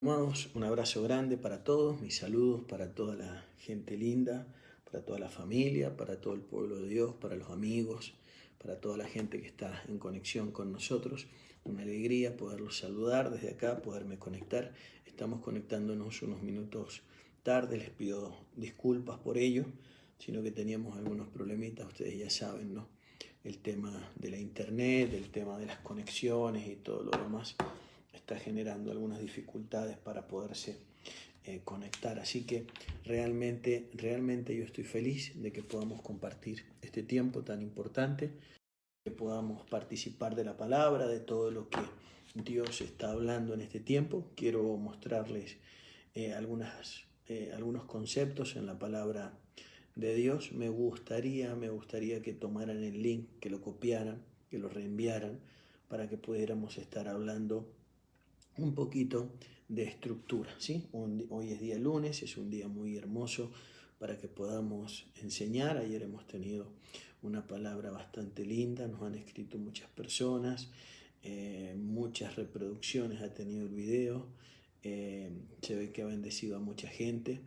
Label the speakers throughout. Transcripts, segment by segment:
Speaker 1: Amados, un abrazo grande para todos, mis saludos para toda la gente linda, para toda la familia, para todo el pueblo de Dios, para los amigos, para toda la gente que está en conexión con nosotros. Una alegría poderlos saludar desde acá, poderme conectar. Estamos conectándonos unos minutos tarde, les pido disculpas por ello, sino que teníamos algunos problemitas, ustedes ya saben, ¿no? El tema de la internet, el tema de las conexiones y todo lo demás está generando algunas dificultades para poderse conectar. Así que realmente yo estoy feliz de que podamos compartir este tiempo tan importante, que podamos participar de la palabra, de todo lo que Dios está hablando en este tiempo. Quiero mostrarles algunos conceptos en la palabra de Dios. Me gustaría que tomaran el link, que lo copiaran, que lo reenviaran, para que pudiéramos estar hablando un poquito de estructura, ¿sí? Hoy es día lunes, es un día muy hermoso para que podamos enseñar. Ayer hemos tenido una palabra bastante linda, nos han escrito muchas personas, muchas reproducciones ha tenido el video, se ve que ha bendecido a mucha gente,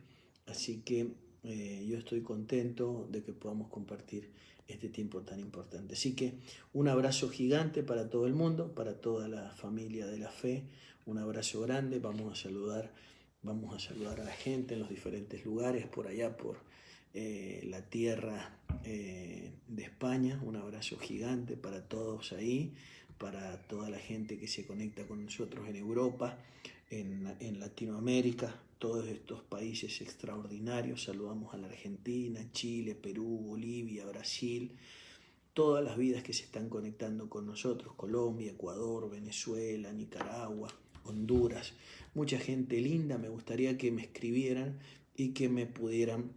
Speaker 1: así que yo estoy contento de que podamos compartir este tiempo tan importante. Así que un abrazo gigante para todo el mundo, para toda la familia de la fe. Un abrazo grande, vamos a saludar a la gente en los diferentes lugares, por allá, por la tierra de España. Un abrazo gigante para todos ahí, para toda la gente que se conecta con nosotros en Europa, en Latinoamérica, todos estos países extraordinarios. Saludamos a la Argentina, Chile, Perú, Bolivia, Brasil, todas las vidas que se están conectando con nosotros, Colombia, Ecuador, Venezuela, Nicaragua, Honduras, mucha gente linda. Me gustaría que me escribieran y que me pudieran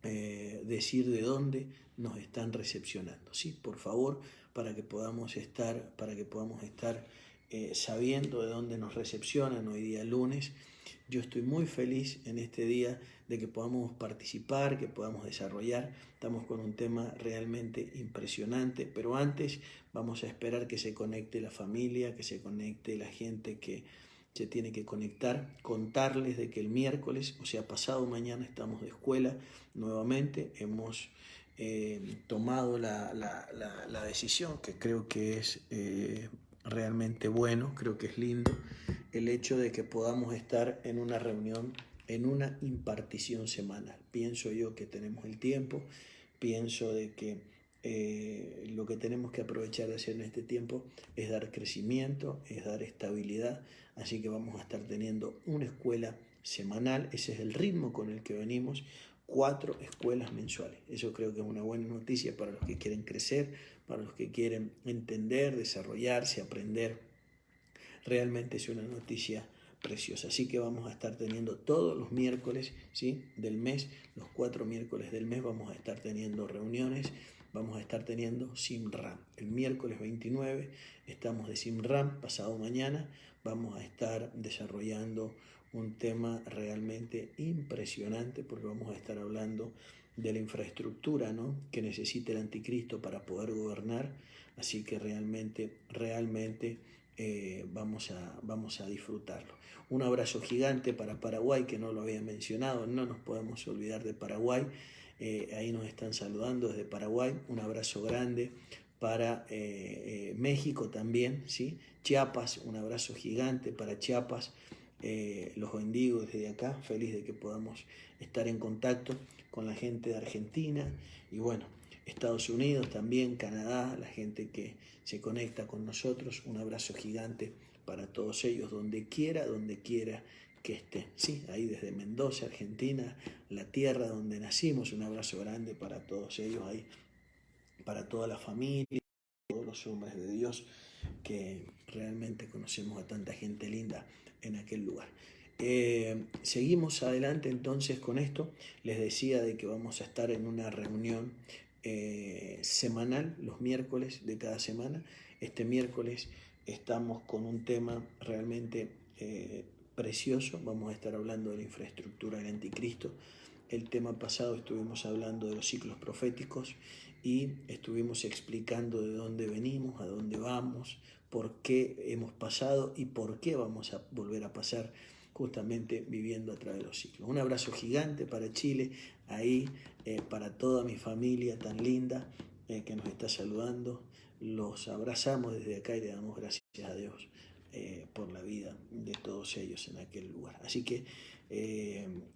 Speaker 1: decir de dónde nos están recepcionando, ¿sí? Por favor, para que podamos estar sabiendo de dónde nos recepcionan hoy día lunes. Yo estoy muy feliz en este día de que podamos participar, que podamos desarrollar. Estamos con un tema realmente impresionante, pero antes vamos a esperar que se conecte la familia, que se conecte la gente que se tiene que conectar. Contarles de que el miércoles, o sea, pasado mañana, estamos de escuela nuevamente. Hemos tomado la decisión, que creo que es realmente bueno, creo que es lindo, el hecho de que podamos estar en una reunión, en una impartición semanal. Pienso yo que tenemos el tiempo, pienso de que lo que tenemos que aprovechar de hacer en este tiempo es dar crecimiento, es dar estabilidad. Así que vamos a estar teniendo una escuela semanal, ese es el ritmo con el que venimos, 4 escuelas mensuales. Eso creo que es una buena noticia para los que quieren crecer, para los que quieren entender, desarrollarse, aprender. Realmente es una noticia preciosa. Así que vamos a estar teniendo todos los miércoles, ¿sí?, del mes, los 4 miércoles del mes vamos a estar teniendo reuniones. Vamos a estar teniendo Simram. El miércoles 29 estamos de Simram, pasado mañana vamos a estar desarrollando un tema realmente impresionante, porque vamos a estar hablando de la infraestructura, ¿no?, que necesita el anticristo para poder gobernar. Así que realmente vamos a disfrutarlo. Un abrazo gigante para Paraguay, que no lo había mencionado, no nos podemos olvidar de Paraguay. Ahí nos están saludando desde Paraguay. Un abrazo grande para México también, ¿sí? Chiapas, un abrazo gigante para Chiapas. Los bendigo desde acá, feliz de que podamos estar en contacto con la gente de Argentina y bueno, Estados Unidos también, Canadá, la gente que se conecta con nosotros. Un abrazo gigante para todos ellos, donde quiera que estén. Sí, ahí desde Mendoza, Argentina, la tierra donde nacimos. Un abrazo grande para todos ellos ahí, para toda la familia, todos los hombres de Dios que realmente conocemos a tanta gente linda en aquel lugar. Seguimos adelante entonces con esto. Les decía de que vamos a estar en una reunión semanal, los miércoles de cada semana. Este miércoles estamos con un tema realmente precioso. Vamos a estar hablando de la infraestructura del anticristo. El tema pasado estuvimos hablando de los ciclos proféticos y estuvimos explicando de dónde venimos, a dónde vamos, por qué hemos pasado y por qué vamos a volver a pasar justamente viviendo a través de los siglos. Un abrazo gigante para Chile, ahí para toda mi familia tan linda que nos está saludando. Los abrazamos desde acá y le damos gracias a Dios por la vida de todos ellos en aquel lugar. Así que,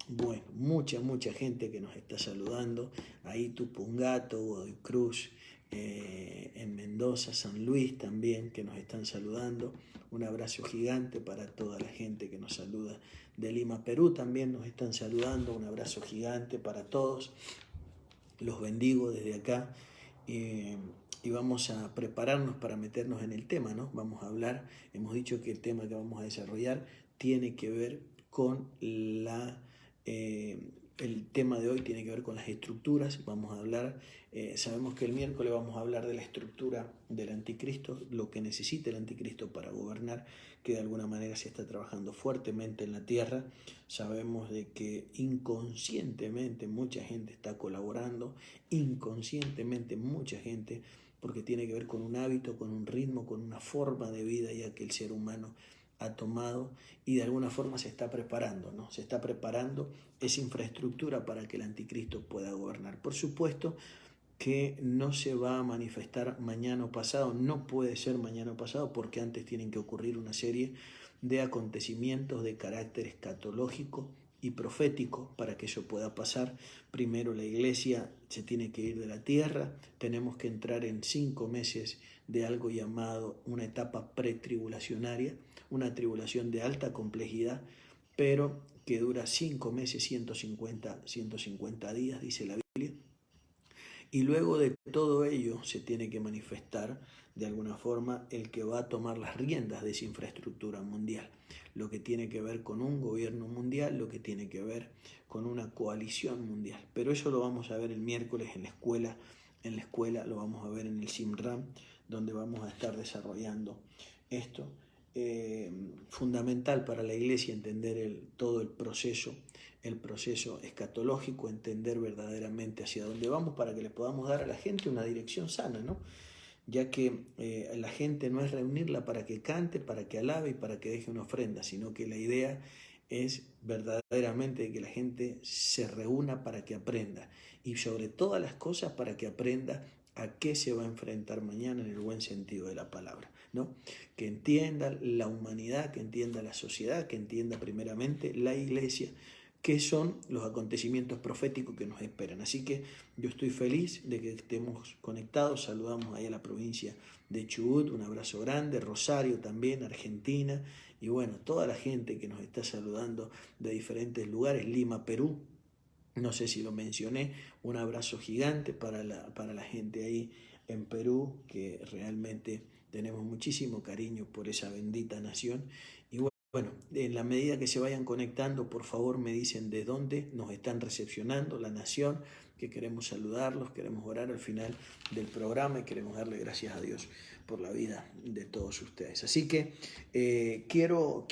Speaker 1: bueno, mucha gente que nos está saludando. Ahí Tupungato, Godoy Cruz, en Mendoza, San Luis también, que nos están saludando. Un abrazo gigante para toda la gente que nos saluda. De Lima, Perú también nos están saludando. Un abrazo gigante para todos. Los bendigo desde acá. Y vamos a prepararnos para meternos en el tema, ¿no? Vamos a hablar, hemos dicho que el tema que vamos a desarrollar tiene que ver con el tema de hoy tiene que ver con las estructuras. Vamos a hablar, sabemos que el miércoles vamos a hablar de la estructura del anticristo, lo que necesita el anticristo para gobernar, que de alguna manera se está trabajando fuertemente en la tierra. Sabemos de que inconscientemente mucha gente está colaborando, inconscientemente mucha gente, porque tiene que ver con un hábito, con un ritmo, con una forma de vida ya que el ser humano ha tomado y de alguna forma se está preparando, ¿no? Se está preparando esa infraestructura para que el anticristo pueda gobernar. Por supuesto que no se va a manifestar mañana o pasado, no puede ser mañana o pasado porque antes tienen que ocurrir una serie de acontecimientos de carácter escatológico y profético para que eso pueda pasar. Primero la iglesia se tiene que ir de la tierra, tenemos que entrar en 5 meses de algo llamado una etapa pretribulacionaria, una tribulación de alta complejidad, pero que dura 5 meses, 150 días, dice la Biblia. Y luego de todo ello se tiene que manifestar de alguna forma el que va a tomar las riendas de esa infraestructura mundial, lo que tiene que ver con un gobierno mundial, lo que tiene que ver con una coalición mundial. Pero eso lo vamos a ver el miércoles en la escuela lo vamos a ver en el Simram, donde vamos a estar desarrollando esto. Fundamental para la iglesia entender todo el proceso escatológico, entender verdaderamente hacia dónde vamos para que le podamos dar a la gente una dirección sana, ¿no? Ya que la gente no es reunirla para que cante, para que alabe y para que deje una ofrenda, sino que la idea es verdaderamente que la gente se reúna para que aprenda y sobre todas las cosas para que aprenda a qué se va a enfrentar mañana en el buen sentido de la palabra, ¿no? Que entienda la humanidad, que entienda la sociedad, que entienda primeramente la iglesia, qué son los acontecimientos proféticos que nos esperan. Así que yo estoy feliz de que estemos conectados. Saludamos ahí a la provincia de Chubut, un abrazo grande, Rosario también, Argentina, y bueno, toda la gente que nos está saludando de diferentes lugares, Lima, Perú, no sé si lo mencioné, un abrazo gigante para la gente ahí en Perú, que realmente tenemos muchísimo cariño por esa bendita nación. Y bueno, en la medida que se vayan conectando, por favor me dicen de dónde nos están recepcionando, la nación, que queremos saludarlos, queremos orar al final del programa y queremos darle gracias a Dios por la vida de todos ustedes. Así que quiero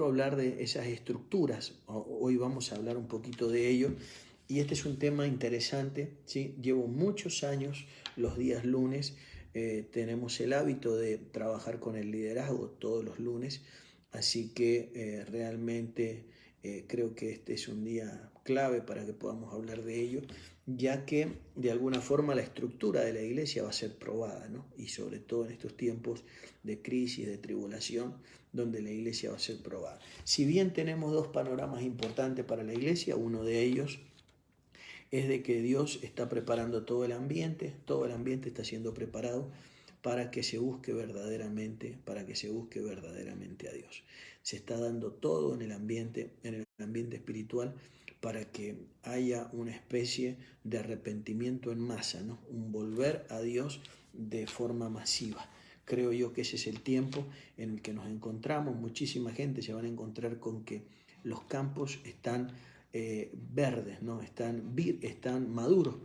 Speaker 1: hablar de esas estructuras. Hoy vamos a hablar un poquito de ello y este es un tema interesante, ¿sí? Llevo muchos años los días lunes, tenemos el hábito de trabajar con el liderazgo todos los lunes, así que realmente creo que este es un día clave para que podamos hablar de ello, ya que de alguna forma la estructura de la iglesia va a ser probada, ¿no? Y sobre todo en estos tiempos de crisis, de tribulación, donde la iglesia va a ser probada. Si bien tenemos 2 panoramas importantes para la iglesia, uno de ellos es de que Dios está preparando todo el ambiente está siendo preparado para que se busque verdaderamente a Dios. Se está dando todo en el ambiente espiritual para que haya una especie de arrepentimiento en masa, ¿no? Un volver a Dios de forma masiva. Creo yo que ese es el tiempo en el que nos encontramos. Muchísima gente se van a encontrar con que los campos están verdes, ¿no? Están maduros,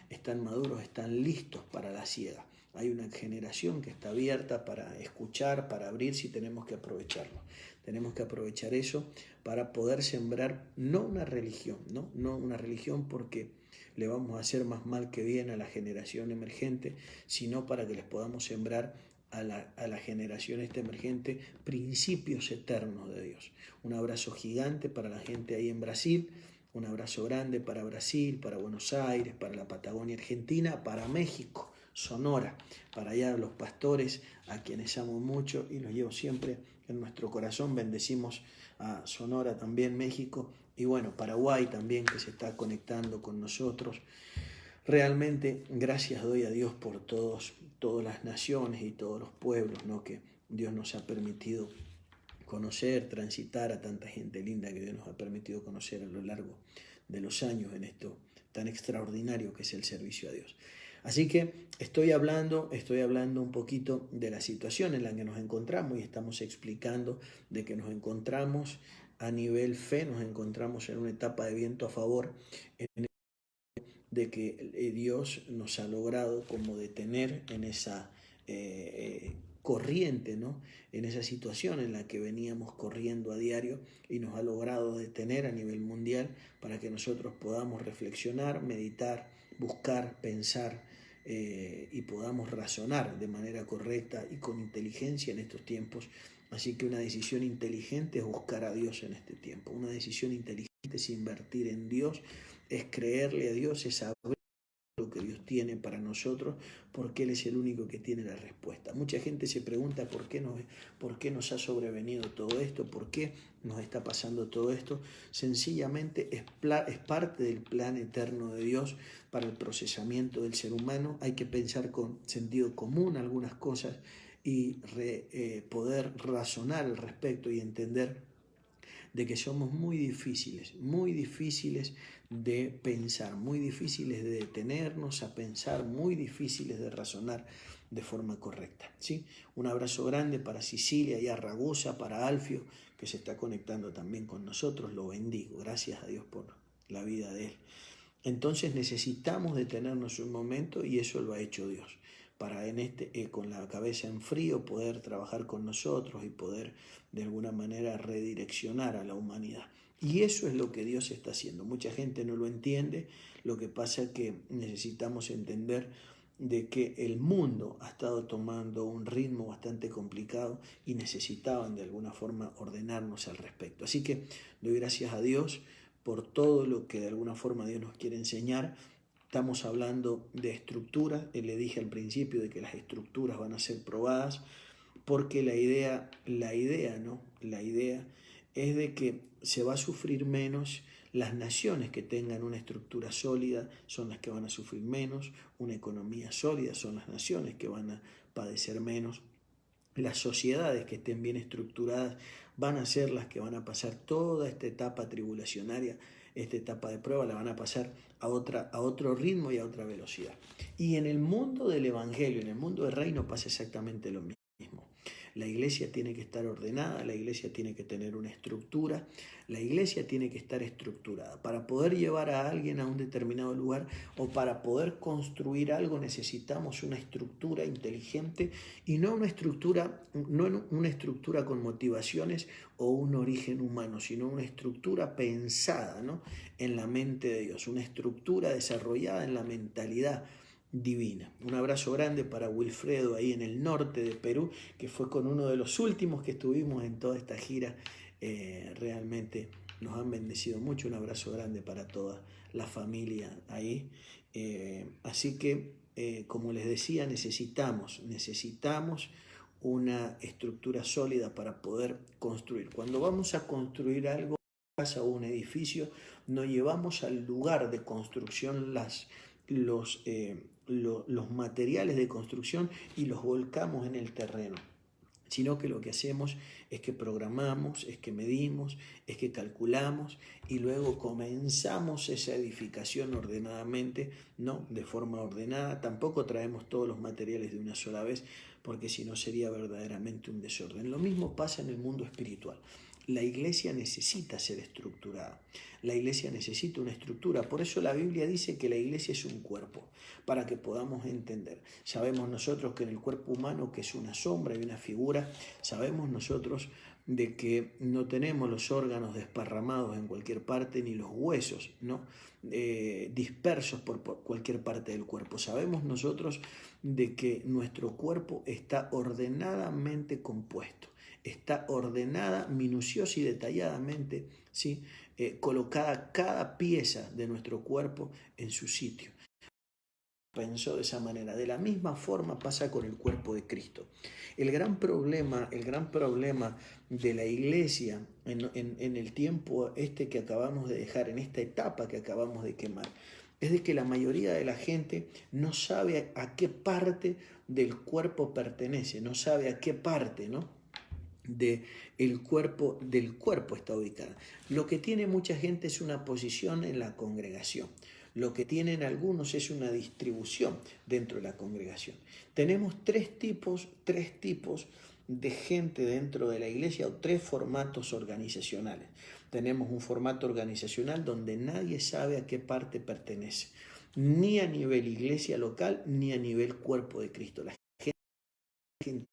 Speaker 1: están listos para la siega. Hay una generación que está abierta para escuchar, para abrir, si tenemos que aprovecharlo. Tenemos que aprovechar eso para poder sembrar no una religión, no una religión porque le vamos a hacer más mal que bien a la generación emergente, sino para que les podamos sembrar a la generación esta emergente, principios eternos de Dios. Un abrazo gigante para la gente ahí en Brasil, un abrazo grande para Brasil, para Buenos Aires, para la Patagonia Argentina, para México, Sonora, para allá los pastores, a quienes amo mucho y los llevo siempre en nuestro corazón. Bendecimos a Sonora también, México, y bueno, Paraguay también, que se está conectando con nosotros. Realmente gracias doy a Dios por todas las naciones y todos los pueblos, ¿no?, que Dios nos ha permitido conocer, transitar, a tanta gente linda que Dios nos ha permitido conocer a lo largo de los años en esto tan extraordinario que es el servicio a Dios. Así que estoy hablando un poquito de la situación en la que nos encontramos y estamos explicando de que nos encontramos a nivel fe, nos encontramos en una etapa de viento a favor, de que Dios nos ha logrado como detener en esa corriente, ¿no?, en esa situación en la que veníamos corriendo a diario, y nos ha logrado detener a nivel mundial para que nosotros podamos reflexionar, meditar, buscar, pensar y podamos razonar de manera correcta y con inteligencia en estos tiempos. Así que una decisión inteligente es buscar a Dios en este tiempo. Una decisión inteligente es invertir en Dios, es creerle a Dios, es saber lo que Dios tiene para nosotros, porque Él es el único que tiene la respuesta. Mucha gente se pregunta por qué nos ha sobrevenido todo esto, por qué nos está pasando todo esto. Sencillamente es parte del plan eterno de Dios para el procesamiento del ser humano. Hay que pensar con sentido común algunas cosas y poder razonar al respecto y entender de que somos muy difíciles de pensar, muy difíciles de detenernos a pensar, muy difíciles de razonar de forma correcta, ¿sí? Un abrazo grande para Sicilia y a Ragusa, para Alfio, que se está conectando también con nosotros. Lo bendigo, gracias a Dios por la vida de él. Entonces necesitamos detenernos un momento, y eso lo ha hecho Dios, para con la cabeza en frío poder trabajar con nosotros y poder de alguna manera redireccionar a la humanidad. Y eso es lo que Dios está haciendo. Mucha gente no lo entiende. Lo que pasa es que necesitamos entender de que el mundo ha estado tomando un ritmo bastante complicado y necesitaban de alguna forma ordenarnos al respecto. Así que doy gracias a Dios por todo lo que de alguna forma Dios nos quiere enseñar. Estamos hablando de estructuras. Le dije al principio de que las estructuras van a ser probadas, porque la idea es de que se va a sufrir menos. Las naciones que tengan una estructura sólida son las que van a sufrir menos. Una economía sólida son las naciones que van a padecer menos. Las sociedades que estén bien estructuradas van a ser las que van a pasar toda esta etapa tribulacionaria, esta etapa de prueba, la van a pasar a otro ritmo y a otra velocidad. Y en el mundo del evangelio, en el mundo del reino, pasa exactamente lo mismo. La iglesia tiene que estar ordenada, la iglesia tiene que tener una estructura, la iglesia tiene que estar estructurada. Para poder llevar a alguien a un determinado lugar o para poder construir algo necesitamos una estructura inteligente, y no una estructura con motivaciones o un origen humano, sino una estructura pensada, ¿no?, en la mente de Dios, una estructura desarrollada en la mentalidad divina. Un abrazo grande para Wilfredo ahí en el norte de Perú, que fue con uno de los últimos que estuvimos en toda esta gira. Realmente nos han bendecido mucho. Un abrazo grande para toda la familia ahí. Así que, como les decía, necesitamos una estructura sólida para poder construir. Cuando vamos a construir algo, una casa o un edificio, no llevamos al lugar de construcción los materiales de construcción y los volcamos en el terreno, sino que lo que hacemos es que programamos, es que medimos, es que calculamos y luego comenzamos esa edificación ordenadamente, no de forma ordenada. Tampoco traemos todos los materiales de una sola vez, porque si no sería verdaderamente un desorden. Lo mismo pasa en el mundo espiritual. La iglesia necesita ser estructurada. La iglesia necesita una estructura. Por eso la Biblia dice que la iglesia es un cuerpo, para que podamos entender. Sabemos nosotros que en el cuerpo humano, que es una sombra y una figura, sabemos nosotros de que no tenemos los órganos desparramados en cualquier parte, ni los huesos, ¿no? Dispersos por cualquier parte del cuerpo. Sabemos nosotros de que nuestro cuerpo está ordenadamente compuesto, está ordenada, minuciosa y detalladamente, ¿sí? Colocada cada pieza de nuestro cuerpo en su sitio. Pensó de esa manera. De la misma forma pasa con el cuerpo de Cristo. El gran problema de la iglesia en el tiempo que acabamos de dejar, en esta etapa que acabamos de quemar, es de que la mayoría de la gente no sabe a qué parte del cuerpo pertenece, no sabe a qué parte, ¿no? del cuerpo está ubicada. Lo que tiene mucha gente es una posición en la congregación. Lo que tienen algunos es una distribución dentro de la congregación. Tenemos tres tipos de gente dentro de la iglesia, o tres formatos organizacionales. Tenemos un formato organizacional donde nadie sabe a qué parte pertenece, ni a nivel iglesia local, ni a nivel cuerpo de Cristo. La gente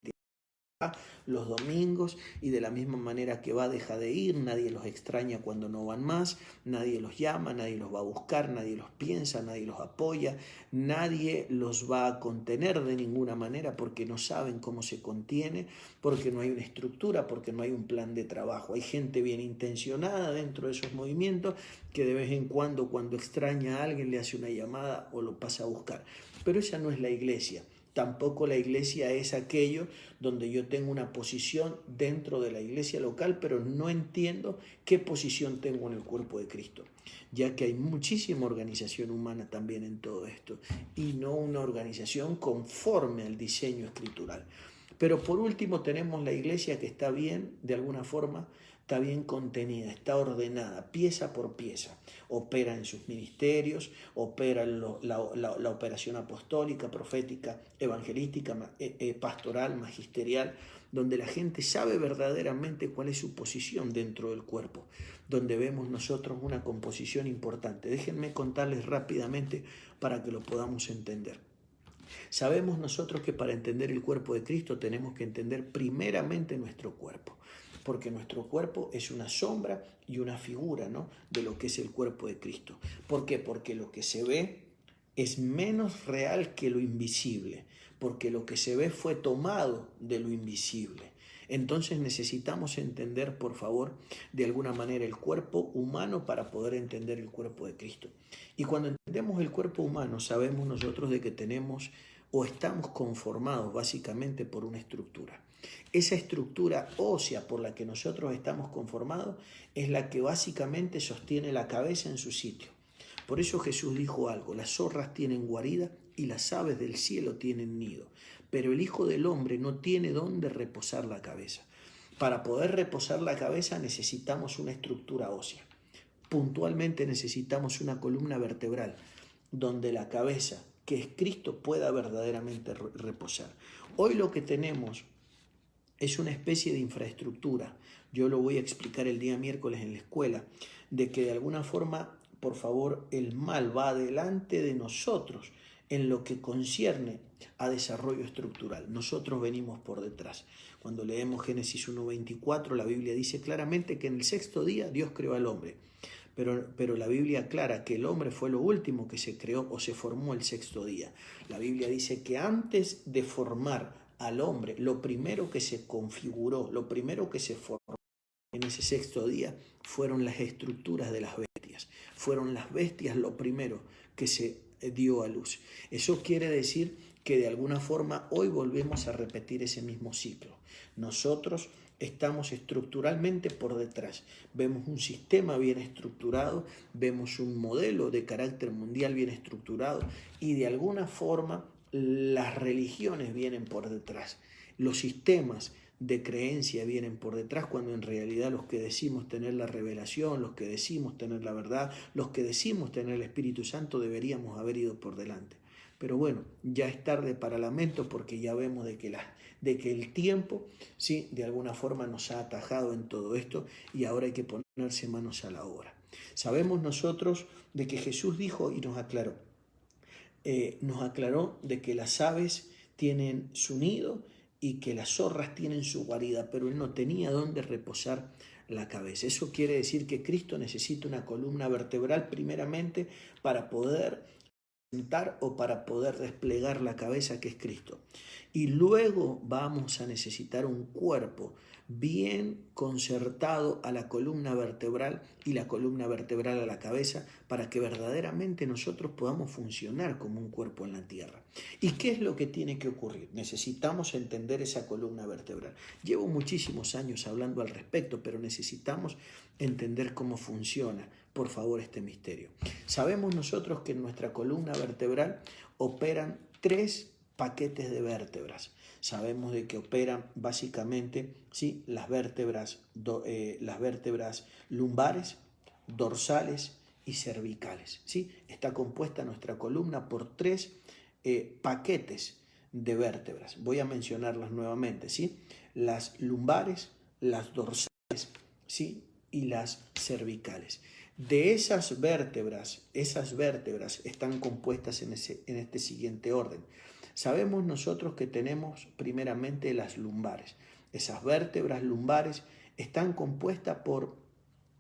Speaker 1: los domingos y de la misma manera que va deja de ir, nadie los extraña cuando no van más, nadie los llama, nadie los va a buscar, nadie los piensa, nadie los apoya, nadie los va a contener de ninguna manera porque no saben cómo se contiene, porque no hay una estructura, porque no hay un plan de trabajo. Hay gente bien intencionada dentro de esos movimientos que de vez en cuando extraña a alguien le hace una llamada o lo pasa a buscar, pero esa no es la iglesia. Tampoco la iglesia es aquello donde yo tengo una posición dentro de la iglesia local, pero no entiendo qué posición tengo en el cuerpo de Cristo, ya que hay muchísima organización humana también en todo esto y no una organización conforme al diseño escritural. Pero por último tenemos la iglesia que está bien, de alguna forma, está bien contenida, está ordenada, pieza por pieza. Opera en sus ministerios, opera en la operación apostólica, profética, evangelística, pastoral, magisterial, donde la gente sabe verdaderamente cuál es su posición dentro del cuerpo, donde vemos nosotros una composición importante. Déjenme contarles rápidamente para que lo podamos entender. Sabemos nosotros que para entender el cuerpo de Cristo tenemos que entender primeramente nuestro cuerpo, porque nuestro cuerpo es una sombra y una figura, ¿no?, de lo que es el cuerpo de Cristo. ¿Por qué? Porque lo que se ve es menos real que lo invisible, porque lo que se ve fue tomado de lo invisible. Entonces necesitamos entender, por favor, de alguna manera el cuerpo humano para poder entender el cuerpo de Cristo. Y cuando entendemos el cuerpo humano, sabemos nosotros de que tenemos o estamos conformados básicamente por una estructura. Esa estructura ósea por la que nosotros estamos conformados es la que básicamente sostiene la cabeza en su sitio. Por eso Jesús dijo algo: las zorras tienen guarida y las aves del cielo tienen nido, pero el Hijo del Hombre no tiene dónde reposar la cabeza. Para poder reposar la cabeza necesitamos una estructura ósea. Puntualmente necesitamos una columna vertebral donde la cabeza, que es Cristo, pueda verdaderamente reposar. Hoy lo que tenemos es una especie de infraestructura. Yo lo voy a explicar el día miércoles en la escuela, de que de alguna forma, por favor, el mal va adelante de nosotros en lo que concierne a desarrollo estructural. Nosotros venimos por detrás. Cuando leemos Génesis 1:24, la Biblia dice claramente que en el sexto día Dios creó al hombre. Pero la Biblia aclara que el hombre fue lo último que se creó o se formó el sexto día. La Biblia dice que antes de formar al hombre, lo primero que se configuró, lo primero que se formó en ese sexto día fueron las estructuras de las bestias. Fueron las bestias lo primero que se dio a luz. Eso quiere decir que de alguna forma hoy volvemos a repetir ese mismo ciclo. Nosotros estamos estructuralmente por detrás. Vemos un sistema bien estructurado, vemos un modelo de carácter mundial bien estructurado y de alguna forma las religiones vienen por detrás. Los sistemas de creencia vienen por detrás, cuando en realidad los que decimos tener la revelación, los que decimos tener la verdad, los que decimos tener el Espíritu Santo deberíamos haber ido por delante. Pero bueno, ya es tarde para lamento, porque ya vemos de que el tiempo, sí, de alguna forma nos ha atajado en todo esto y ahora hay que ponerse manos a la obra. Sabemos nosotros de que Jesús dijo y nos aclaró de que las aves tienen su nido y que las zorras tienen su guarida, pero él no tenía dónde reposar la cabeza. Eso quiere decir que Cristo necesita una columna vertebral primeramente para poder sentar o para poder desplegar la cabeza, que es Cristo. Y luego vamos a necesitar un cuerpo bien concertado a la columna vertebral y la columna vertebral a la cabeza, para que verdaderamente nosotros podamos funcionar como un cuerpo en la tierra. ¿Y qué es lo que tiene que ocurrir? Necesitamos entender esa columna vertebral. Llevo muchísimos años hablando al respecto, pero necesitamos entender cómo funciona, por favor, este misterio. Sabemos nosotros que en nuestra columna vertebral operan 3 paquetes de vértebras. Sabemos de que operan básicamente, ¿sí?, las vértebras lumbares, dorsales y cervicales, ¿sí? Está compuesta nuestra columna por 3 paquetes de vértebras. Voy a mencionarlas nuevamente, ¿sí? Las lumbares, las dorsales, ¿sí?, y las cervicales. De esas vértebras están compuestas en este siguiente orden. Sabemos nosotros que tenemos primeramente las lumbares. Esas vértebras lumbares están compuestas por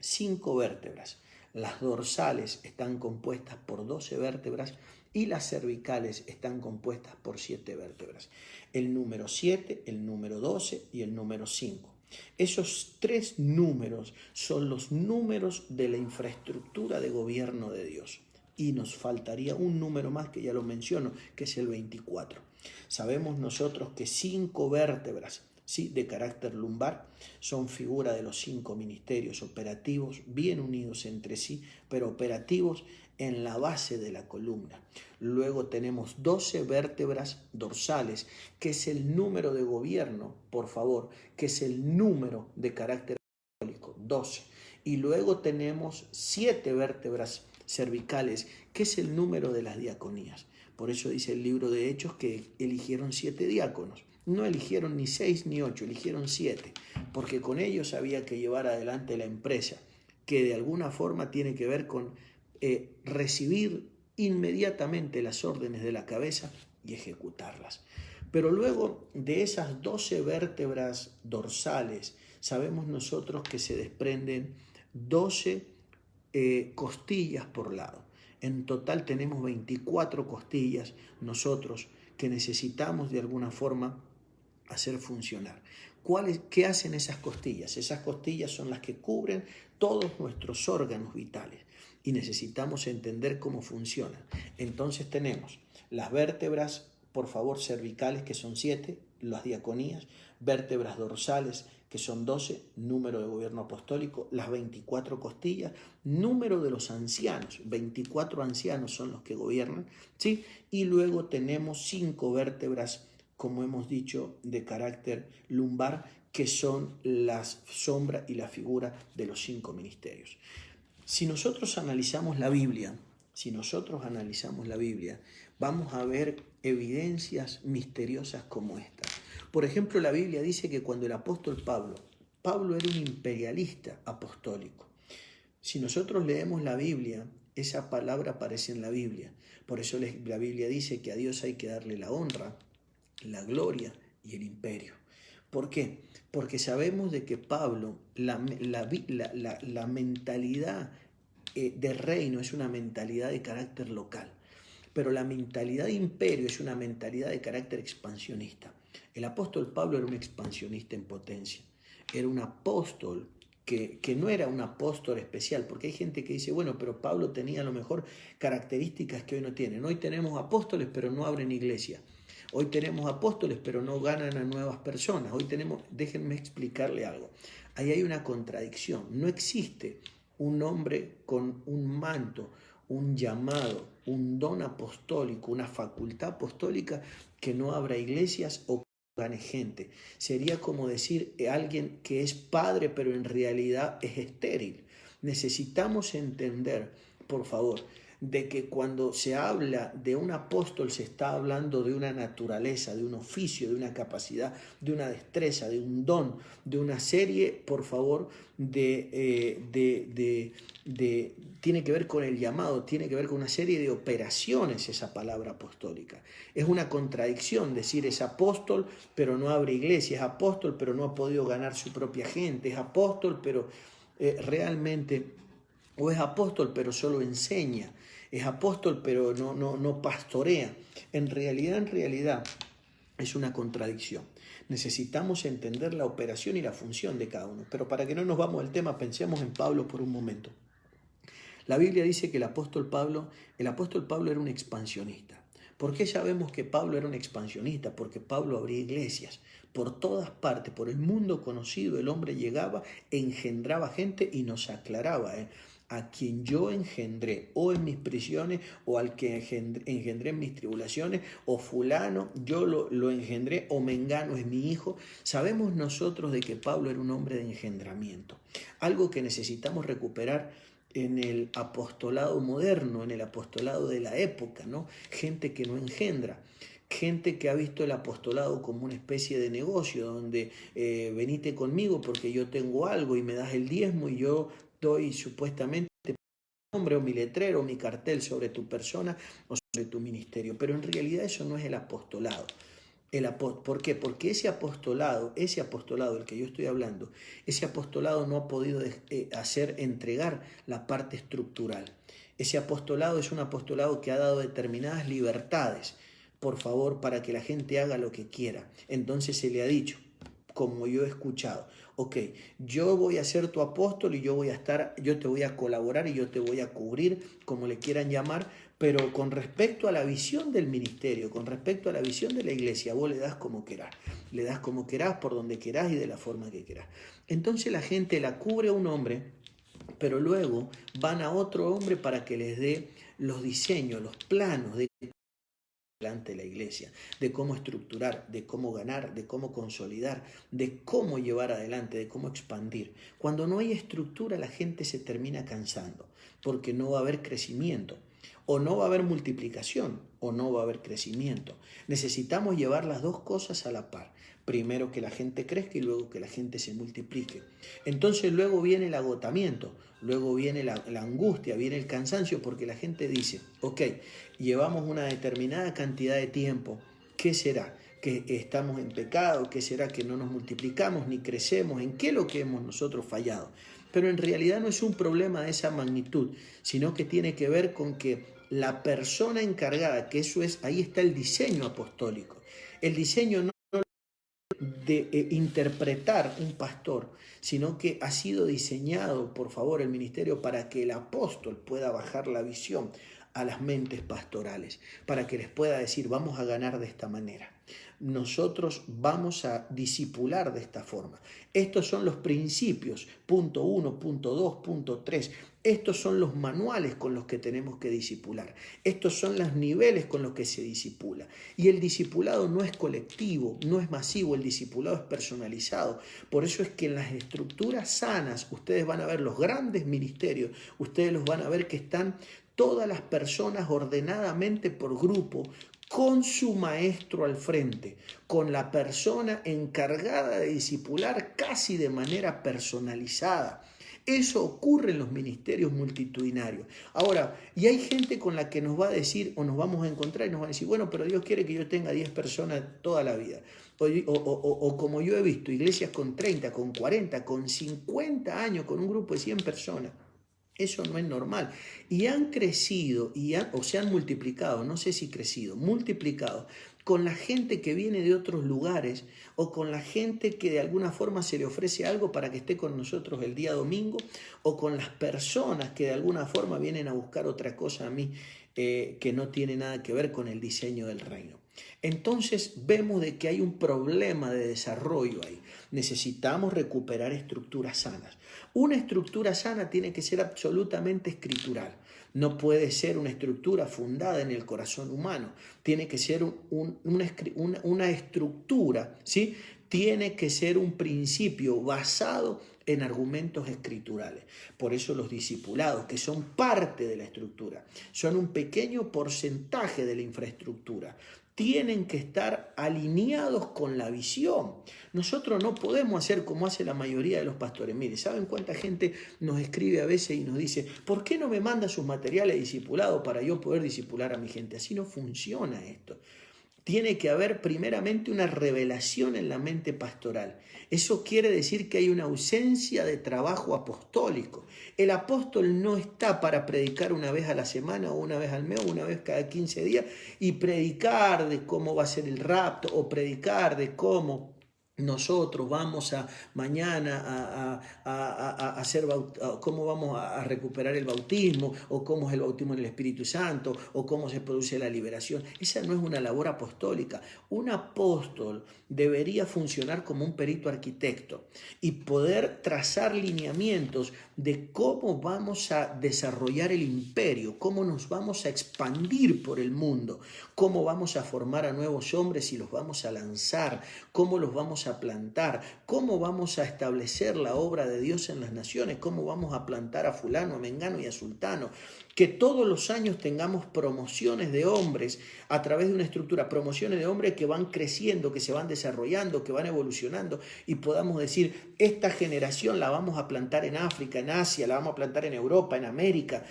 Speaker 1: 5 vértebras. Las dorsales están compuestas por 12 vértebras y las cervicales están compuestas por 7 vértebras. El número 7, el número 12 y el número 5. Esos 3 números son los números de la infraestructura de gobierno de Dios. Y nos faltaría un número más que ya lo menciono, que es el 24. Sabemos nosotros que 5 vértebras, ¿sí?, de carácter lumbar son figura de los 5 ministerios operativos, bien unidos entre sí, pero operativos en la base de la columna. Luego tenemos 12 vértebras dorsales, que es el número de gobierno, por favor, que es el número de carácter apostólico, 12. Y luego tenemos 7 vértebras cervicales, que es el número de las diaconías. Por eso dice el libro de Hechos que eligieron 7 diáconos. No eligieron ni 6 ni 8, eligieron 7, porque con ellos había que llevar adelante la empresa, que de alguna forma tiene que ver con recibir inmediatamente las órdenes de la cabeza y ejecutarlas. Pero luego de esas 12 vértebras dorsales, sabemos nosotros que se desprenden 12 costillas por lado. En total tenemos 24 costillas nosotros que necesitamos de alguna forma hacer funcionar. ¿Qué hacen esas costillas? Esas costillas son las que cubren todos nuestros órganos vitales y necesitamos entender cómo funcionan. Entonces tenemos las vértebras, por favor, cervicales, que son 7, las diaconías, vértebras dorsales, que son 12, número de gobierno apostólico, las 24 costillas, número de los ancianos, 24 ancianos son los que gobiernan, ¿sí? Y luego tenemos 5 vértebras, como hemos dicho, de carácter lumbar, que son las sombras y la figura de los 5 ministerios. Si nosotros analizamos la Biblia, vamos a ver evidencias misteriosas como esta. Por ejemplo, la Biblia dice que cuando el apóstol Pablo era un imperialista apostólico. Si nosotros leemos la Biblia, esa palabra aparece en la Biblia. Por eso la Biblia dice que a Dios hay que darle la honra, la gloria y el imperio. ¿Por qué? Porque sabemos de que Pablo, la mentalidad de reino es una mentalidad de carácter local, pero la mentalidad de imperio es una mentalidad de carácter expansionista. El apóstol Pablo era un expansionista en potencia, era un apóstol que no era un apóstol especial, porque hay gente que dice, bueno, pero Pablo tenía a lo mejor características que hoy no tienen. Hoy tenemos apóstoles, pero no abren iglesia. Hoy tenemos apóstoles, pero no ganan a nuevas personas. Déjenme explicarle algo. Ahí hay una contradicción. No existe un hombre con un manto, un llamado, un don apostólico, una facultad apostólica que no abra iglesias o gane gente. Sería como decir alguien que es padre, pero en realidad es estéril. Necesitamos entender, por favor, de que cuando se habla de un apóstol se está hablando de una naturaleza, de un oficio, de una capacidad, de una destreza, de un don, de una serie, por favor, de tiene que ver con el llamado, tiene que ver con una serie de operaciones esa palabra apostólica. Es una contradicción decir es apóstol, pero no abre iglesia, es apóstol, pero no ha podido ganar su propia gente, es apóstol, pero realmente, o es apóstol, pero solo enseña, es apóstol, pero no pastorea. En realidad, es una contradicción. Necesitamos entender la operación y la función de cada uno. Pero para que no nos vamos del tema, pensemos en Pablo por un momento. La Biblia dice que el apóstol Pablo era un expansionista. ¿Por qué sabemos que Pablo era un expansionista? Porque Pablo abría iglesias. Por todas partes, por el mundo conocido, el hombre llegaba, engendraba gente y nos aclaraba, a quien yo engendré, o en mis prisiones, o al que engendré en mis tribulaciones, o fulano, yo lo engendré, o mengano es mi hijo. Sabemos nosotros de que Pablo era un hombre de engendramiento, algo que necesitamos recuperar en el apostolado moderno, en el apostolado de la época, ¿no? Gente que no engendra. Gente que ha visto el apostolado como una especie de negocio donde venite conmigo porque yo tengo algo y me das el diezmo y yo doy supuestamente mi nombre o mi letrero o mi cartel sobre tu persona o sobre tu ministerio. Pero en realidad eso no es el apostolado. ¿Por qué? Porque ese apostolado del que yo estoy hablando, ese apostolado no ha podido entregar la parte estructural. Ese apostolado es un apostolado que ha dado determinadas libertades, por favor, para que la gente haga lo que quiera. Entonces se le ha dicho, como yo he escuchado, ok, yo voy a ser tu apóstol y yo te voy a colaborar y yo te voy a cubrir, como le quieran llamar, pero con respecto a la visión del ministerio, con respecto a la visión de la iglesia, vos le das como querás, por donde querás y de la forma que querás. Entonces la gente la cubre a un hombre, pero luego van a otro hombre para que les dé los diseños, los planos de delante de la iglesia, de cómo estructurar, de cómo ganar, de cómo consolidar, de cómo llevar adelante, de cómo expandir. Cuando no hay estructura, la gente se termina cansando, porque no va a haber crecimiento, o no va a haber multiplicación, o no va a haber crecimiento. Necesitamos llevar las dos cosas a la par. Primero que la gente crezca y luego que la gente se multiplique. Entonces luego viene el agotamiento, luego viene la angustia, viene el cansancio, porque la gente dice, ok, llevamos una determinada cantidad de tiempo, ¿qué será? ¿Que estamos en pecado? ¿Qué será? ¿Que no nos multiplicamos ni crecemos? ¿En qué es lo que hemos nosotros fallado? Pero en realidad no es un problema de esa magnitud, sino que tiene que ver con que la persona encargada, que eso es, ahí está el diseño apostólico. El diseño no de interpretar un pastor, sino que ha sido diseñado, por favor, el ministerio para que el apóstol pueda bajar la visión a las mentes pastorales, para que les pueda decir, vamos a ganar de esta manera. Nosotros vamos a discipular de esta forma. Estos son los principios, punto 1, punto 2, punto 3. Estos son los manuales con los que tenemos que discipular. Estos son los niveles con los que se discipula. Y el discipulado no es colectivo, no es masivo, el discipulado es personalizado. Por eso es que en las estructuras sanas, ustedes van a ver los grandes ministerios, ustedes los van a ver que están todas las personas ordenadamente por grupo, con su maestro al frente, con la persona encargada de discipular casi de manera personalizada. Eso ocurre en los ministerios multitudinarios. Ahora, y hay gente con la que nos va a decir, o nos vamos a encontrar y nos va a decir, bueno, pero Dios quiere que yo tenga 10 personas toda la vida. O como yo he visto, iglesias con 30, con 40, con 50 años, con un grupo de 100 personas. Eso no es normal. Y han crecido, o se han multiplicado, no sé si crecido, multiplicado, con la gente que viene de otros lugares o con la gente que de alguna forma se le ofrece algo para que esté con nosotros el día domingo, o con las personas que de alguna forma vienen a buscar otra cosa a mí que no tiene nada que ver con el diseño del reino. Entonces vemos de que hay un problema de desarrollo ahí. Necesitamos recuperar estructuras sanas. Una estructura sana tiene que ser absolutamente escritural. No puede ser una estructura fundada en el corazón humano. Tiene que ser una estructura, ¿sí? Tiene que ser un principio basado en argumentos escriturales. Por eso los discipulados, que son parte de la estructura, son un pequeño porcentaje de la infraestructura. tienen que estar alineados con la visión. Nosotros no podemos hacer como hace la mayoría de los pastores. Mire, ¿saben cuánta gente nos escribe a veces y nos dice, ¿por qué no me manda sus materiales de discipulado para yo poder discipular a mi gente? Así no funciona esto. Tiene que haber primeramente una revelación en la mente pastoral. Eso quiere decir que hay una ausencia de trabajo apostólico. El apóstol no está para predicar una vez a la semana o una vez al mes o una vez cada 15 días y predicar de cómo va a ser el rapto o predicar de cómo nosotros vamos a mañana a hacer, cómo vamos a recuperar el bautismo, o cómo es el bautismo en el Espíritu Santo, o cómo se produce la liberación. Esa no es una labor apostólica. Un apóstol debería funcionar como un perito arquitecto y poder trazar lineamientos de cómo vamos a desarrollar el imperio, cómo nos vamos a expandir por el mundo, cómo vamos a formar a nuevos hombres y los vamos a lanzar, cómo los vamos a plantar, cómo vamos a establecer la obra de Dios en las naciones, cómo vamos a plantar a fulano, a mengano y a sultano. Que todos los años tengamos promociones de hombres a través de una estructura, promociones de hombres que van creciendo, que se van desarrollando, que van evolucionando y podamos decir, esta generación la vamos a plantar en África, en Asia, la vamos a plantar en Europa, en América.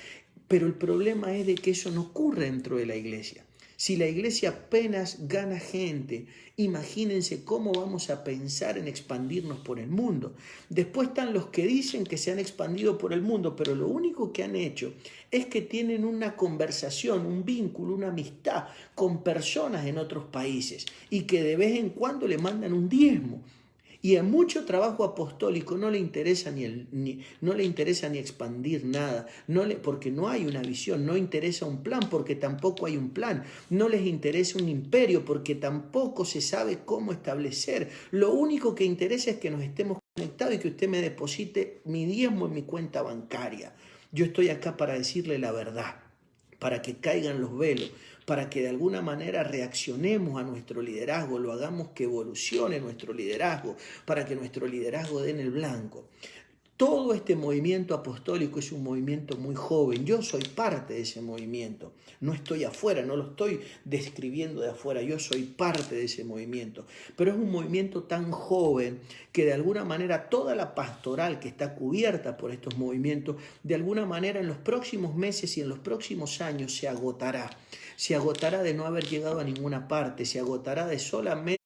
Speaker 1: Pero el problema es de que eso no ocurre dentro de la iglesia. Si la iglesia apenas gana gente, imagínense cómo vamos a pensar en expandirnos por el mundo. Después están los que dicen que se han expandido por el mundo, pero lo único que han hecho es que tienen una conversación, un vínculo, una amistad con personas en otros países y que de vez en cuando le mandan un diezmo. Y en mucho trabajo apostólico no le interesa no le interesa ni expandir nada, porque no hay una visión, no interesa un plan porque tampoco hay un plan, no les interesa un imperio porque tampoco se sabe cómo establecer. Lo único que interesa es que nos estemos conectados y que usted me deposite mi diezmo en mi cuenta bancaria. Yo estoy acá para decirle la verdad, para que caigan los velos, para que de alguna manera reaccionemos a nuestro liderazgo, lo hagamos que evolucione nuestro liderazgo, para que nuestro liderazgo dé en el blanco. Todo este movimiento apostólico es un movimiento muy joven. Yo soy parte de ese movimiento. No estoy afuera, no lo estoy describiendo de afuera. Yo soy parte de ese movimiento. Pero es un movimiento tan joven que de alguna manera toda la pastoral que está cubierta por estos movimientos, de alguna manera en los próximos meses y en los próximos años se agotará. Se agotará de no haber llegado a ninguna parte. Se agotará de solamente...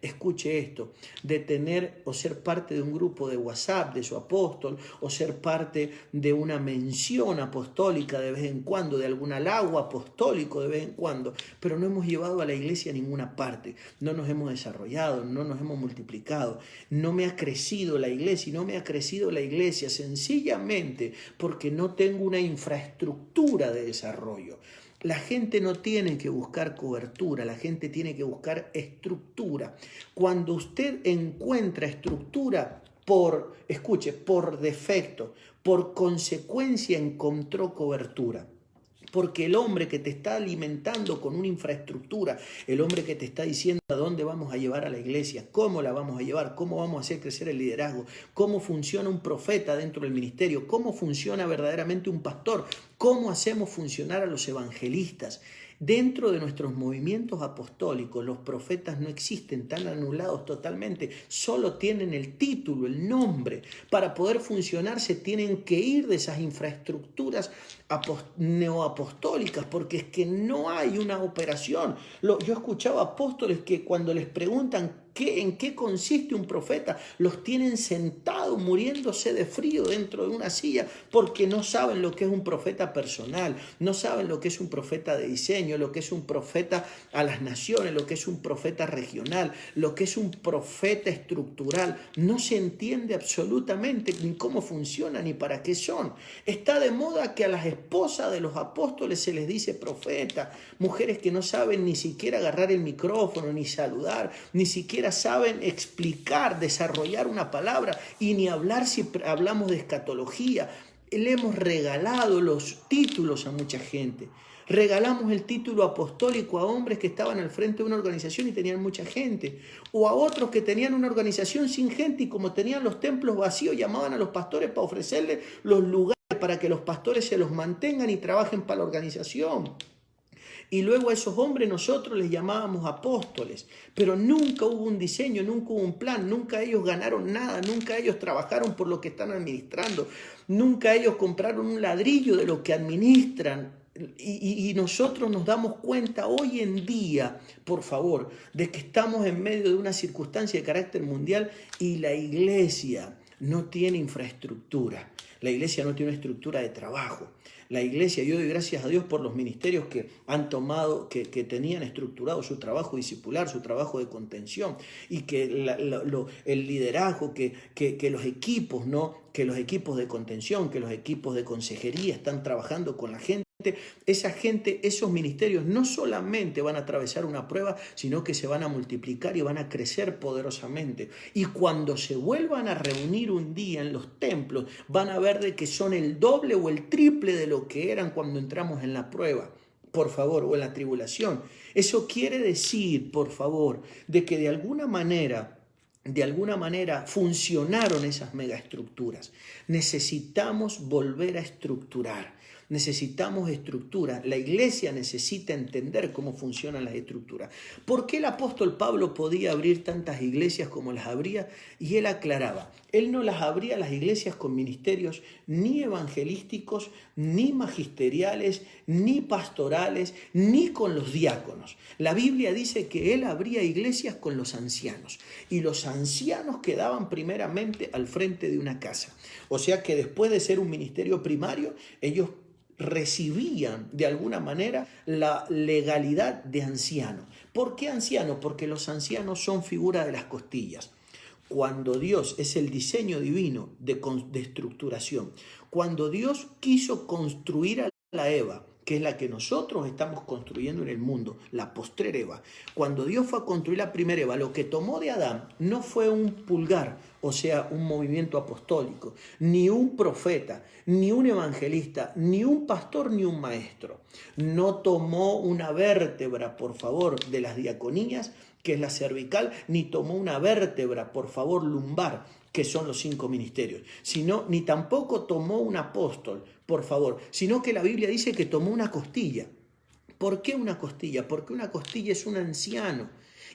Speaker 1: Escuche esto, de tener o ser parte de un grupo de WhatsApp de su apóstol o ser parte de una mención apostólica de vez en cuando, de algún halago apostólico de vez en cuando, pero no hemos llevado a la iglesia a ninguna parte, no nos hemos desarrollado, no nos hemos multiplicado, no me ha crecido la iglesia y no me ha crecido la iglesia sencillamente porque no tengo una infraestructura de desarrollo. La gente no tiene que buscar cobertura, la gente tiene que buscar estructura. Cuando usted encuentra estructura por defecto, por consecuencia encontró cobertura. Porque el hombre que te está alimentando con una infraestructura, el hombre que te está diciendo a dónde vamos a llevar a la iglesia, cómo la vamos a llevar, cómo vamos a hacer crecer el liderazgo, cómo funciona un profeta dentro del ministerio, cómo funciona verdaderamente un pastor, cómo hacemos funcionar a los evangelistas. Dentro de nuestros movimientos apostólicos, los profetas no existen, están anulados totalmente, solo tienen el título, el nombre. Para poder funcionar se tienen que ir de esas infraestructuras neoapostólicas, porque es que no hay una operación. Yo he escuchado apóstoles que cuando les preguntan ¿en qué consiste un profeta? Los tienen sentados muriéndose de frío dentro de una silla porque no saben lo que es un profeta personal, no saben lo que es un profeta de diseño, lo que es un profeta a las naciones, lo que es un profeta regional, lo que es un profeta estructural. No se entiende absolutamente ni cómo funciona ni para qué son. Está de moda que a las esposas de los apóstoles se les dice profeta, mujeres que no saben ni siquiera agarrar el micrófono, ni saludar, ni siquiera saben explicar, desarrollar una palabra y ni hablar si hablamos de escatología. Le hemos regalado los títulos a mucha gente. Regalamos el título apostólico a hombres que estaban al frente de una organización y tenían mucha gente. O a otros que tenían una organización sin gente y como tenían los templos vacíos llamaban a los pastores para ofrecerles los lugares para que los pastores se los mantengan y trabajen para la organización. Y luego a esos hombres nosotros les llamábamos apóstoles, pero nunca hubo un diseño, nunca hubo un plan, nunca ellos ganaron nada, nunca ellos trabajaron por lo que están administrando, nunca ellos compraron un ladrillo de lo que administran. Y nosotros nos damos cuenta hoy en día, por favor, de que estamos en medio de una circunstancia de carácter mundial y la iglesia no tiene infraestructura. La iglesia no tiene una estructura de trabajo. La iglesia, yo doy gracias a Dios por los ministerios que han tomado, que tenían estructurado su trabajo discipular, su trabajo de contención, y que el liderazgo, que los equipos, ¿no? Que los equipos de contención, que los equipos de consejería están trabajando con la gente. Esa gente, esos ministerios no solamente van a atravesar una prueba, sino que se van a multiplicar y van a crecer poderosamente. Y cuando se vuelvan a reunir un día en los templos, van a ver de que son el doble o el triple de lo que eran cuando entramos en la prueba, por favor, o en la tribulación. Eso quiere decir, por favor, de que de alguna manera funcionaron esas megaestructuras. Necesitamos volver a estructurar. Necesitamos estructura. La iglesia necesita entender cómo funcionan las estructuras. ¿Por qué el apóstol Pablo podía abrir tantas iglesias como las abría? Y él aclaraba, él no las abría las iglesias con ministerios ni evangelísticos, ni magisteriales, ni pastorales, ni con los diáconos. La Biblia dice que él abría iglesias con los ancianos. Y los ancianos quedaban primeramente al frente de una casa. O sea que después de ser un ministerio primario, ellos recibían de alguna manera la legalidad de anciano. ¿Por qué anciano? Porque los ancianos son figura de las costillas. Cuando Dios es el diseño divino de estructuración, cuando Dios quiso construir a la Eva, que es la que nosotros estamos construyendo en el mundo, la postrer Eva. Cuando Dios fue a construir la primera Eva, lo que tomó de Adán no fue un pulgar, o sea, un movimiento apostólico, ni un profeta, ni un evangelista, ni un pastor, ni un maestro. No tomó una vértebra, por favor, de las diaconías, que es la cervical, ni tomó una vértebra, por favor, lumbar, que son los 5 ministerios, ni tampoco tomó un apóstol, por favor, sino que la Biblia dice que tomó una costilla. ¿Por qué una costilla? Porque una costilla es un anciano.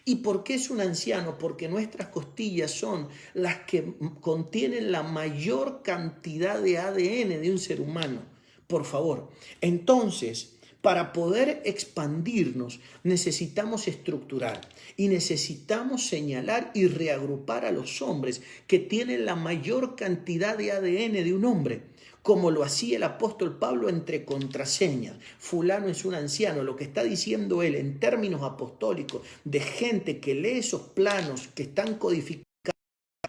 Speaker 1: ¿Y por qué es un anciano? Porque nuestras costillas son las que contienen la mayor cantidad de ADN de un ser humano, por favor. Entonces, para poder expandirnos necesitamos estructurar y necesitamos señalar y reagrupar a los hombres que tienen la mayor cantidad de ADN de un hombre, como lo hacía el apóstol Pablo entre contraseñas. Fulano es un anciano, lo que está diciendo él en términos apostólicos de gente que lee esos planos que están codificados.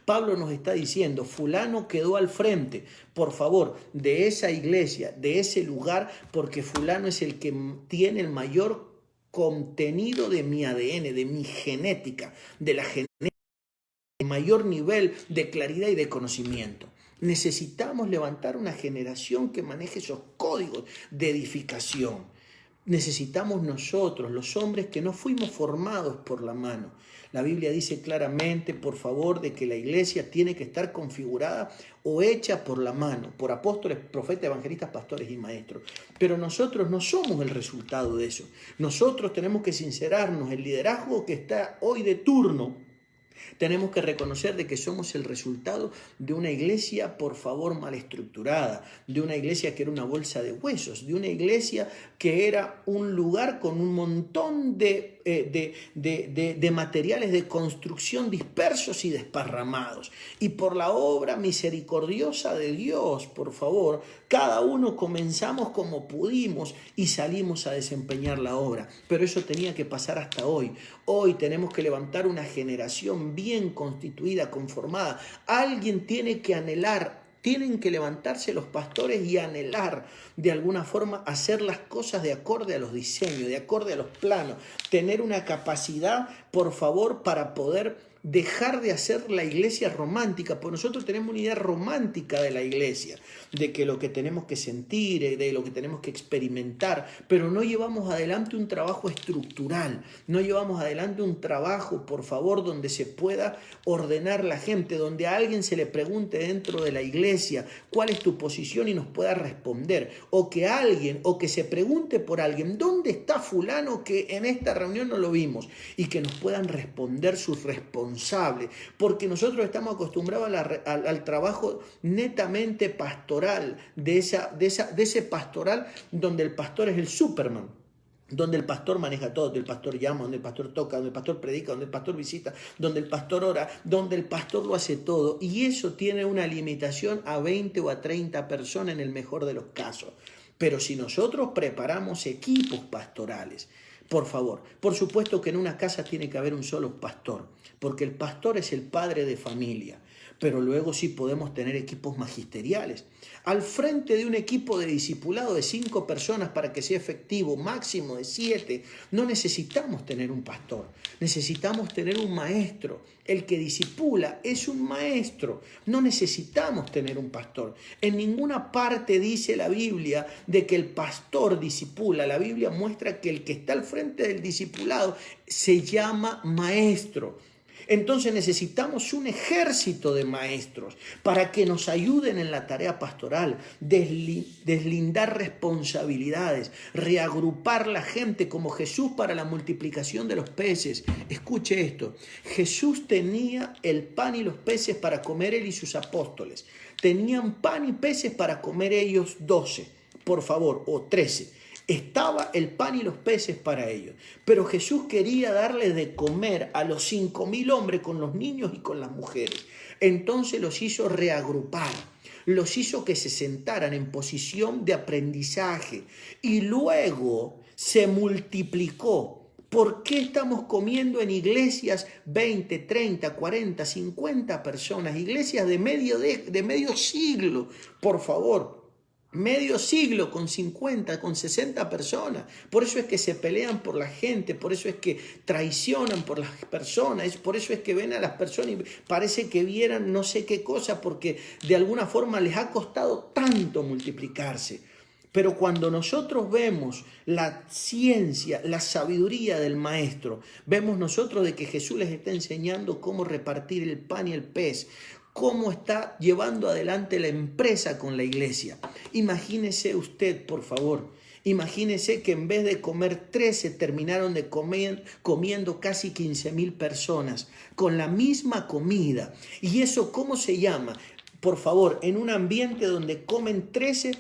Speaker 1: Pablo nos está diciendo, fulano quedó al frente, por favor, de esa iglesia, de ese lugar, porque fulano es el que tiene el mayor contenido de mi ADN, de mi genética, de la genética, el mayor nivel de claridad y de conocimiento. Necesitamos levantar una generación que maneje esos códigos de edificación. Necesitamos nosotros, los hombres que no fuimos formados por la mano. La Biblia dice claramente, por favor, de que la iglesia tiene que estar configurada o hecha por la mano, por apóstoles, profetas, evangelistas, pastores y maestros. Pero nosotros no somos el resultado de eso. Nosotros tenemos que sincerarnos, el liderazgo que está hoy de turno. Tenemos que reconocer de que somos el resultado de una iglesia, por favor, mal estructurada, de una iglesia que era una bolsa de huesos, de una iglesia que era un lugar con un montón de materiales de construcción dispersos y desparramados. Y por la obra misericordiosa de Dios, por favor, cada uno comenzamos como pudimos y salimos a desempeñar la obra. Pero eso tenía que pasar hasta hoy. Hoy tenemos que levantar una generación bien constituida, conformada. Alguien tiene que anhelar, tienen que levantarse los pastores y anhelar de alguna forma hacer las cosas de acorde a los diseños, de acorde a los planos, tener una capacidad, por favor, para poder dejar de hacer la iglesia romántica, porque nosotros tenemos una idea romántica de la iglesia, de que lo que tenemos que sentir, de lo que tenemos que experimentar, pero no llevamos adelante un trabajo estructural, no llevamos adelante un trabajo, por favor, donde se pueda ordenar la gente, donde a alguien se le pregunte dentro de la iglesia cuál es tu posición y nos pueda responder, o que se pregunte por alguien, ¿dónde está fulano que en esta reunión no lo vimos? Y que nos puedan responder sus responsables, porque nosotros estamos acostumbrados al trabajo netamente pastoral, de ese pastoral donde el pastor es el Superman, donde el pastor maneja todo, donde el pastor llama, donde el pastor toca, donde el pastor predica, donde el pastor visita, donde el pastor ora, donde el pastor lo hace todo. Y eso tiene una limitación a 20 o a 30 personas en el mejor de los casos. Pero si nosotros preparamos equipos pastorales, por favor, por supuesto que en una casa tiene que haber un solo pastor, porque el pastor es el padre de familia, pero luego sí podemos tener equipos magisteriales. Al frente de un equipo de discipulado de 5 personas para que sea efectivo, máximo de 7, no necesitamos tener un pastor, necesitamos tener un maestro. El que discipula es un maestro, no necesitamos tener un pastor. En ninguna parte dice la Biblia de que el pastor discipula. La Biblia muestra que el que está al frente del discipulado se llama maestro. Entonces necesitamos un ejército de maestros para que nos ayuden en la tarea pastoral, deslindar responsabilidades, reagrupar la gente como Jesús para la multiplicación de los peces. Escuche esto, Jesús tenía el pan y los peces para comer él y sus apóstoles. Tenían pan y peces para comer ellos 12, por favor, o 13. Estaba el pan y los peces para ellos. Pero Jesús quería darle de comer a los 5.000 hombres con los niños y con las mujeres. Entonces los hizo reagrupar. Los hizo que se sentaran en posición de aprendizaje. Y luego se multiplicó. ¿Por qué estamos comiendo en iglesias 20, 30, 40, 50 personas? Iglesias de medio siglo, por favor. Medio siglo con 50, con 60 personas. Por eso es que se pelean por la gente, por eso es que traicionan por las personas, por eso es que ven a las personas y parece que vieran no sé qué cosa, porque de alguna forma les ha costado tanto multiplicarse. Pero cuando nosotros vemos la ciencia, la sabiduría del maestro, vemos nosotros de que Jesús les está enseñando cómo repartir el pan y el pez, cómo está llevando adelante la empresa con la iglesia. Imagínese usted, por favor, imagínese que en vez de comer 13, terminaron de comiendo casi 15.000 personas con la misma comida. ¿Y eso cómo se llama? Por favor, en un ambiente donde comen 13,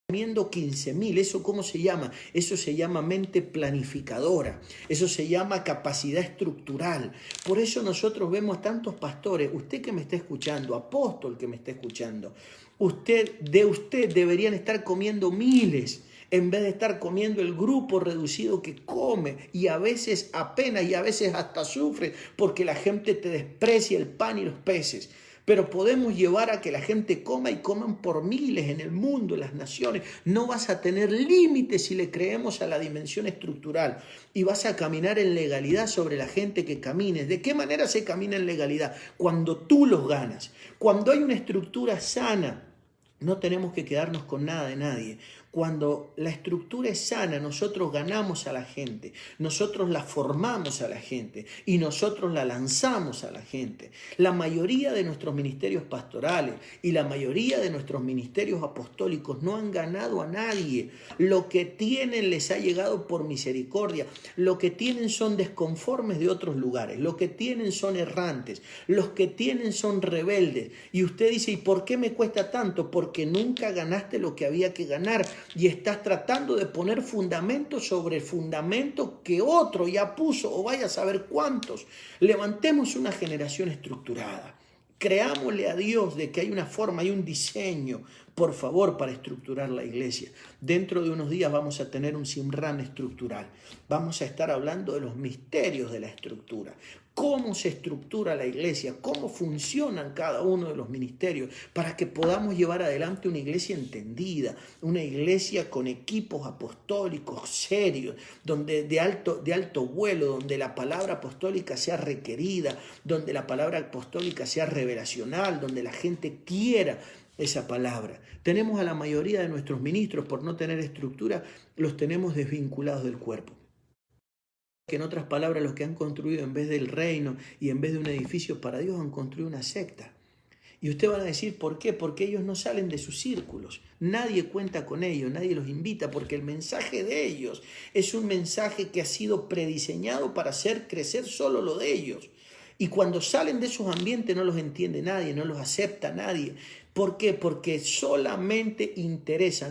Speaker 1: comiendo 15.000, ¿eso cómo se llama? Eso se llama mente planificadora, eso se llama capacidad estructural. Por eso nosotros vemos tantos pastores, usted que me está escuchando, apóstol que me está escuchando, usted deberían estar comiendo miles, en vez de estar comiendo el grupo reducido que come y a veces apenas y a veces hasta sufre porque la gente te desprecia el pan y los peces. Pero podemos llevar a que la gente coma y coman por miles en el mundo, en las naciones. No vas a tener límites si le creemos a la dimensión estructural y vas a caminar en legalidad sobre la gente que camines. ¿De qué manera se camina en legalidad? Cuando tú los ganas, cuando hay una estructura sana. No tenemos que quedarnos con nada de nadie. Cuando la estructura es sana, nosotros ganamos a la gente, nosotros la formamos a la gente y nosotros la lanzamos a la gente. La mayoría de nuestros ministerios pastorales y la mayoría de nuestros ministerios apostólicos no han ganado a nadie. Lo que tienen les ha llegado por misericordia. Lo que tienen son desconformes de otros lugares. Lo que tienen son errantes. Los que tienen son rebeldes. Y usted dice, ¿y por qué me cuesta tanto? Porque nunca ganaste lo que había que ganar. Y estás tratando de poner fundamento sobre el fundamento que otro ya puso o vaya a saber cuántos. Levantemos una generación estructurada. Creámosle a Dios de que hay una forma, hay un diseño, por favor, para estructurar la iglesia. Dentro de unos días vamos a tener un Simran estructural. Vamos a estar hablando de los misterios de la estructura. cómo se estructura la iglesia, cómo funcionan cada uno de los ministerios, para que podamos llevar adelante una iglesia entendida, una iglesia con equipos apostólicos serios, donde de alto vuelo, donde la palabra apostólica sea requerida, donde la palabra apostólica sea revelacional, donde la gente quiera esa palabra. Tenemos a la mayoría de nuestros ministros, por no tener estructura, los tenemos desvinculados del cuerpo. Que en otras palabras, los que han construido en vez del reino y en vez de un edificio para Dios, han construido una secta. Y ustedes van a decir, ¿por qué? Porque ellos no salen de sus círculos. Nadie cuenta con ellos, nadie los invita, porque el mensaje de ellos es un mensaje que ha sido prediseñado para hacer crecer solo lo de ellos. Y cuando salen de esos ambientes no los entiende nadie, no los acepta nadie. ¿Por qué? Porque solamente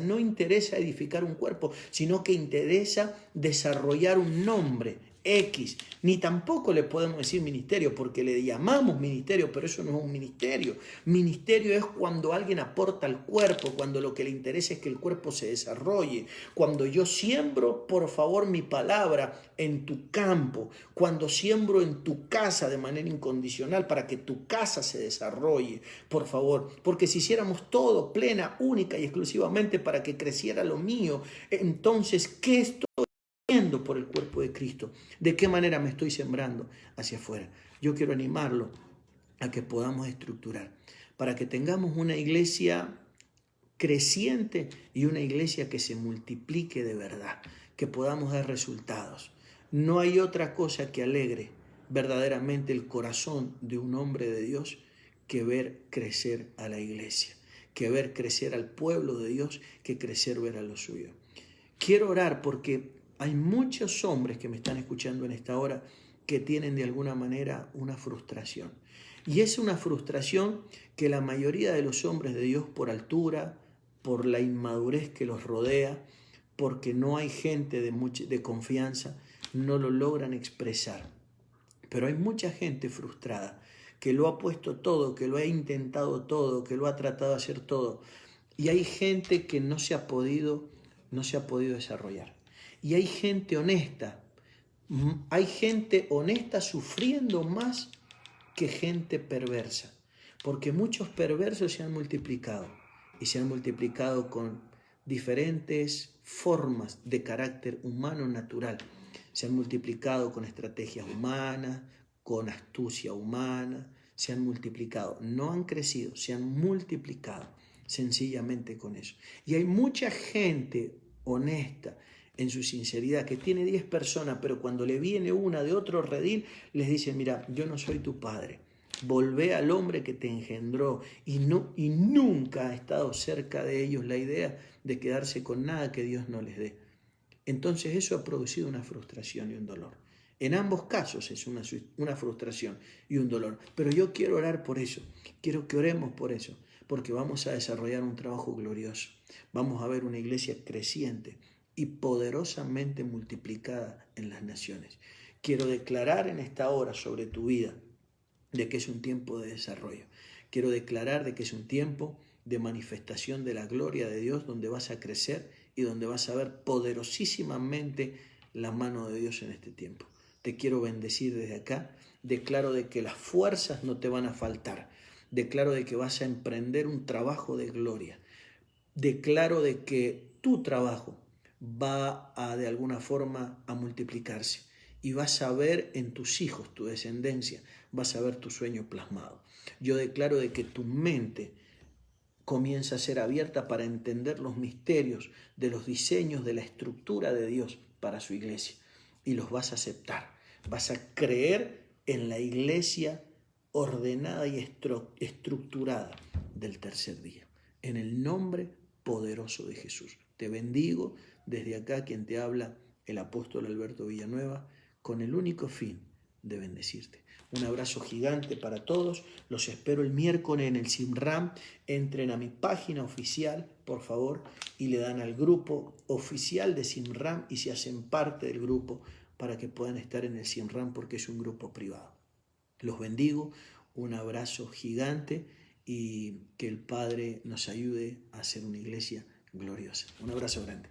Speaker 1: no interesa edificar un cuerpo, sino que interesa desarrollar un nombre X. Ni tampoco le podemos decir ministerio, porque le llamamos ministerio, pero eso no es un ministerio. Ministerio es cuando alguien aporta al cuerpo, cuando lo que le interesa es que el cuerpo se desarrolle. Cuando yo siembro, por favor, mi palabra en tu campo. Cuando siembro en tu casa de manera incondicional para que tu casa se desarrolle, por favor. Porque si hiciéramos todo plena, única y exclusivamente para que creciera lo mío, entonces, ¿qué estoy haciendo por el cuerpo de Cristo? ¿De qué manera me estoy sembrando hacia afuera? Yo quiero animarlo a que podamos estructurar, para que tengamos una iglesia creciente y una iglesia que se multiplique de verdad, que podamos dar resultados. No hay otra cosa que alegre verdaderamente el corazón de un hombre de Dios que ver crecer a la iglesia, que ver crecer al pueblo de Dios, que crecer ver a lo suyo. Quiero orar porque hay muchos hombres que me están escuchando en esta hora que tienen de alguna manera una frustración. Y es una frustración que la mayoría de los hombres de Dios, por altura, por la inmadurez que los rodea, porque no hay gente de confianza, no lo logran expresar. Pero hay mucha gente frustrada que lo ha puesto todo, que lo ha intentado todo, que lo ha tratado de hacer todo. Y hay gente que no se ha podido desarrollar. Y hay gente honesta sufriendo más que gente perversa, porque muchos perversos se han multiplicado y se han multiplicado con diferentes formas de carácter humano natural. Se han multiplicado con estrategias humanas, con astucia humana, se han multiplicado, no han crecido, se han multiplicado sencillamente con eso. Y hay mucha gente honesta en su sinceridad, que tiene 10 personas, pero cuando le viene una de otro redil, les dice, mira, yo no soy tu padre, volvé al hombre que te engendró, y nunca ha estado cerca de ellos la idea de quedarse con nada que Dios no les dé. Entonces eso ha producido una frustración y un dolor. En ambos casos es una frustración y un dolor, pero yo quiero orar por eso, quiero que oremos por eso, porque vamos a desarrollar un trabajo glorioso, vamos a ver una iglesia creciente y poderosamente multiplicada en las naciones. Quiero declarar en esta hora sobre tu vida de que es un tiempo de desarrollo. Quiero declarar de que es un tiempo de manifestación de la gloria de Dios, donde vas a crecer y donde vas a ver poderosísimamente la mano de Dios en este tiempo. Te quiero bendecir desde acá. Declaro de que las fuerzas no te van a faltar. Declaro de que vas a emprender un trabajo de gloria. Declaro de que tu trabajo va a de alguna forma a multiplicarse y vas a ver en tus hijos, tu descendencia, vas a ver tu sueño plasmado. Yo declaro de que tu mente comienza a ser abierta para entender los misterios de los diseños de la estructura de Dios para su iglesia y los vas a aceptar. Vas a creer en la iglesia ordenada y estructurada del tercer día. En el nombre poderoso de Jesús. Te bendigo desde acá, quien te habla, el apóstol Alberto Villanueva, con el único fin de bendecirte. Un abrazo gigante para todos. Los espero el miércoles en el Simram. Entren a mi página oficial, por favor, y le dan al grupo oficial de Simram y se hacen parte del grupo para que puedan estar en el Simram, porque es un grupo privado. Los bendigo. Un abrazo gigante y que el Padre nos ayude a hacer una iglesia gloriosa. Un abrazo grande.